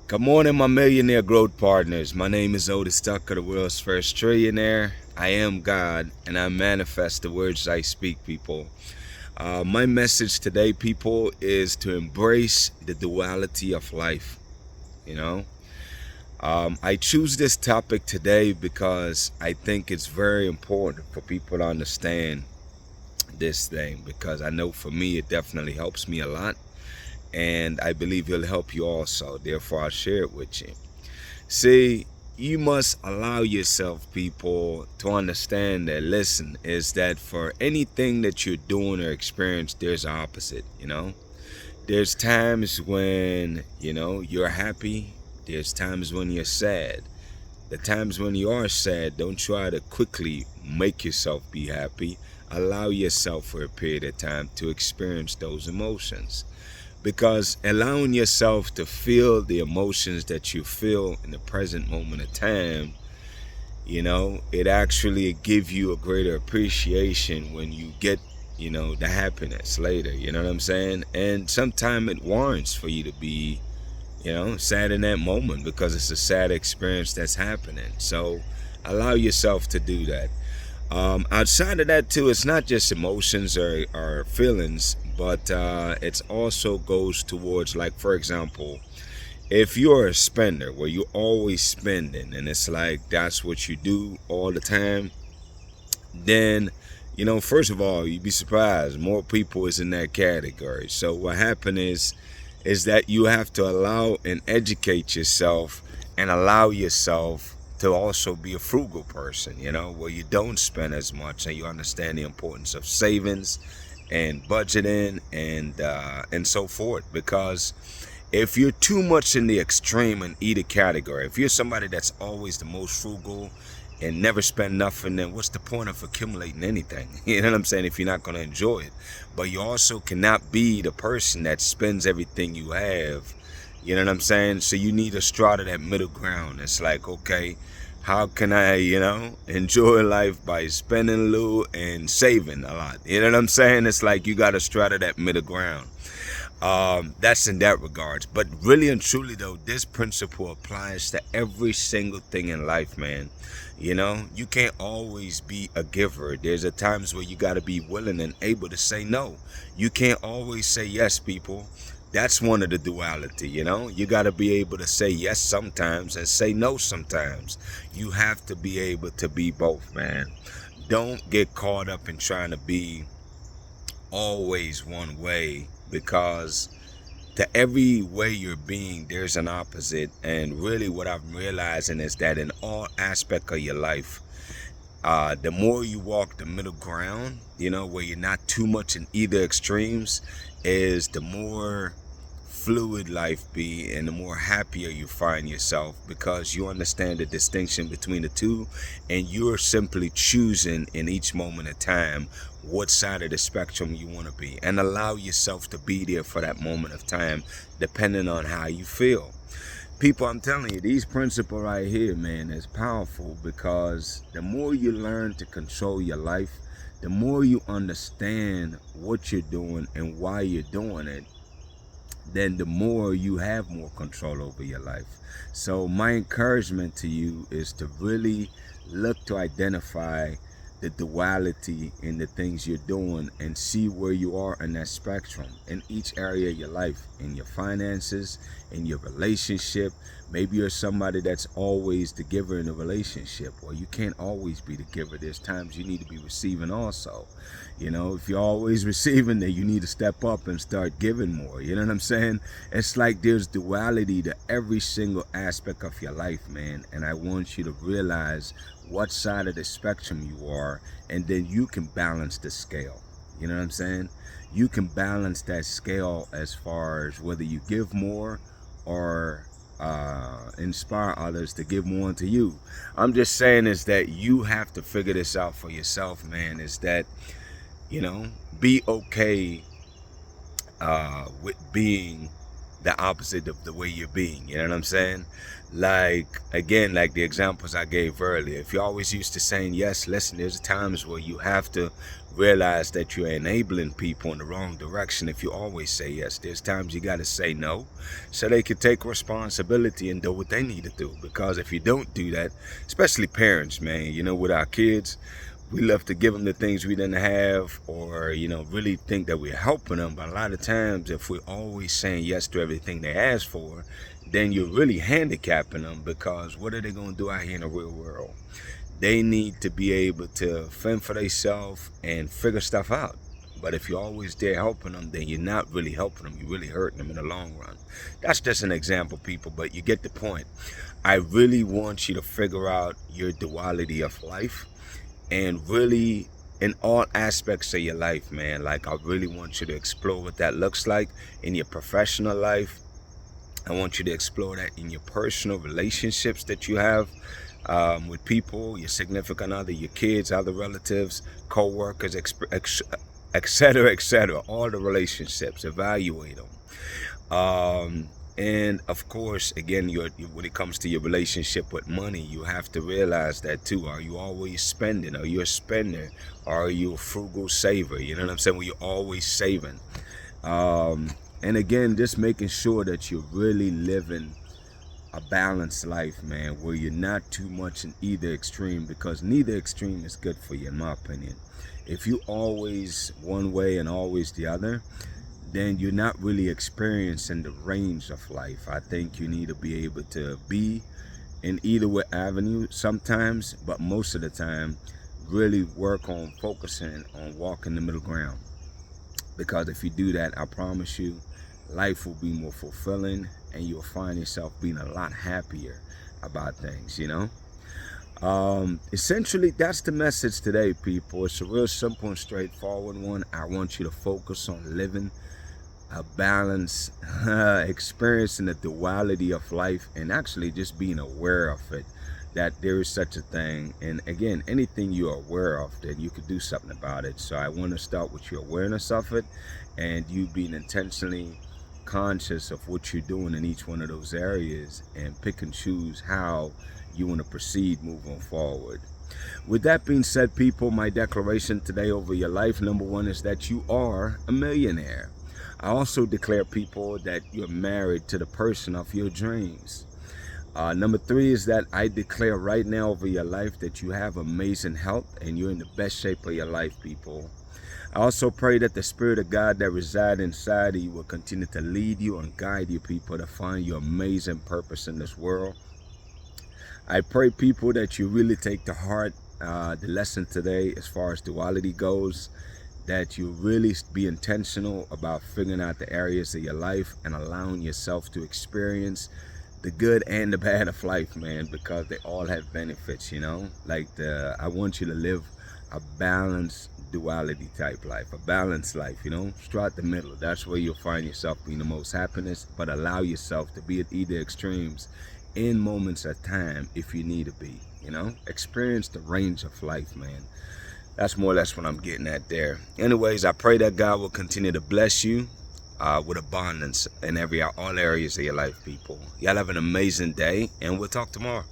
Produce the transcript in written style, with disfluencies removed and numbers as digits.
Good morning, my millionaire growth partners. My name is Otis Tucker, the world's first trillionaire. I am God, and I manifest the words I speak, people. My message today, people, is to embrace the duality of life. You know, I choose this topic today because I think it's very important for people to understand this thing, because I know for me, it definitely helps me a lot. And I believe it'll help you also. Therefore, I'll share it with you. See, you must allow yourself, people, to understand that, listen, is that for anything that you're doing or experience, there's an opposite, There's times when, you're happy. There's times when you're sad. The times when you are sad, don't try to quickly make yourself be happy. Allow yourself for a period of time to experience those emotions, because allowing yourself to feel the emotions that you feel in the present moment of time, it actually give you a greater appreciation when you get, the happiness later. You know what I'm saying? And sometimes it warrants for you to be, sad in that moment, because it's a sad experience that's happening. So allow yourself to do that. Outside of that too, it's not just emotions or feelings, but it also goes towards, like, for example, if you're a spender where you're always spending and it's like that's what you do all the time, then first of all, you'd be surprised more people is in that category. So what happened is that you have to allow and educate yourself and allow yourself to also be a frugal person, where you don't spend as much and you understand the importance of savings and budgeting and so forth. Because if you're too much in the extreme in either category, if you're somebody that's always the most frugal and never spend nothing, then what's the point of accumulating anything? You know what I'm saying? If you're not going to enjoy it. But you also cannot be the person that spends everything you have. You know what I'm saying? So you need to strata that middle ground. It's like, okay, how can I, enjoy life by spending a little and saving a lot? You know what I'm saying? It's like you got to strata that middle ground. That's in that regards. But really and truly though, this principle applies to every single thing in life, man. You can't always be a giver. There's a times where you got to be willing and able to say no. You can't always say yes, people. That's one of the duality. You got to be able to say yes sometimes and say no sometimes. You have to be able to be both, man. Don't get caught up in trying to be always one way, because to every way you're being, there's an opposite. And really what I'm realizing is that in all aspect of your life, the more you walk the middle ground, where you're not too much in either extremes, is the more fluid life be and the more happier you find yourself, because you understand the distinction between the two and you're simply choosing in each moment of time what side of the spectrum you want to be, and allow yourself to be there for that moment of time depending on how you feel. People, I'm telling you, these principles right here, man, is powerful, because the more you learn to control your life, the more you understand what you're doing and why you're doing it, then the more you have more control over your life. So my encouragement to you is to really look to identify the duality in the things you're doing and see where you are in that spectrum in each area of your life, in your finances, in your relationship. Maybe you're somebody that's always the giver in a relationship. Well, you can't always be the giver. There's times you need to be receiving also. If you're always receiving, then you need to step up and start giving more. You know what I'm saying? It's like there's duality to every single aspect of your life, man. And I want you to realize what side of the spectrum you are, and then you can balance the scale. You know what I'm saying? You can balance that scale as far as whether you give more or inspire others to give more to you. I'm just saying is that you have to figure this out for yourself, man. Is that, be okay with being the opposite of the way you're being. You know what I'm saying? Like, again, like the examples I gave earlier. If you're always used to saying yes, listen, there's times where you have to realize that you're enabling people in the wrong direction. If you always say yes, there's times you got to say no so they can take responsibility and do what they need to do. Because if you don't do that, especially parents, man, you know, with our kids, we love to give them the things we didn't have, or, you know, really think that we're helping them. But a lot of times, if we're always saying yes to everything they ask for, then you're really handicapping them, because what are they going to do out here in the real world? They need to be able to fend for themselves and figure stuff out. But if you're always there helping them, then you're not really helping them. You're really hurting them in the long run. That's just an example, people, but you get the point. I really want you to figure out your duality of life, and really in all aspects of your life, man. Like, I really want you to explore what that looks like in your professional life. I want you to explore that in your personal relationships that you have with people, your significant other, your kids, other relatives, co-workers, etc., etc. All the relationships, evaluate them. And of course, again, when it comes to your relationship with money, you have to realize that too. Are you always spending? Are you a spender? Are you a frugal saver? You know what I'm saying? Where you're always saving. And again, just making sure that you're really living a balanced life, man, where you're not too much in either extreme, because neither extreme is good for you, in my opinion. If you always one way and always the other, then you're not really experiencing the range of life. I think you need to be able to be in either way avenue sometimes, but most of the time, really work on focusing on walking the middle ground. Because if you do that, I promise you, life will be more fulfilling, and you'll find yourself being a lot happier about things, you know? Essentially, that's the message today, people. It's a real simple and straightforward one. I want you to focus on living a balance, experiencing the duality of life, and actually just being aware of it, that there is such a thing. And again, anything you're aware of, then you could do something about it. So I want to start with your awareness of it, and you being intentionally conscious of what you're doing in each one of those areas, and pick and choose how you want to proceed moving forward. With that being said, people, my declaration today over your life, number one, is that you are a millionaire. I also declare, people, that you're married to the person of your dreams. Number three is that I declare right now over your life that you have amazing health and you're in the best shape of your life, people. I also pray that the Spirit of God that resides inside of you will continue to lead you and guide you, people, to find your amazing purpose in this world. I pray, people, that you really take to heart the lesson today as far as duality goes, that you really be intentional about figuring out the areas of your life and allowing yourself to experience the good and the bad of life, man, because they all have benefits, you know? Like, I want you to live a balanced duality type life, a balanced life, you know? Straight the middle. That's where you'll find yourself being the most happiness, but allow yourself to be at either extremes in moments of time if you need to be, you know? Experience the range of life, man. That's more or less what I'm getting at there. Anyways, I pray that God will continue to bless you with abundance in all areas of your life, people. Y'all have an amazing day, and we'll talk tomorrow.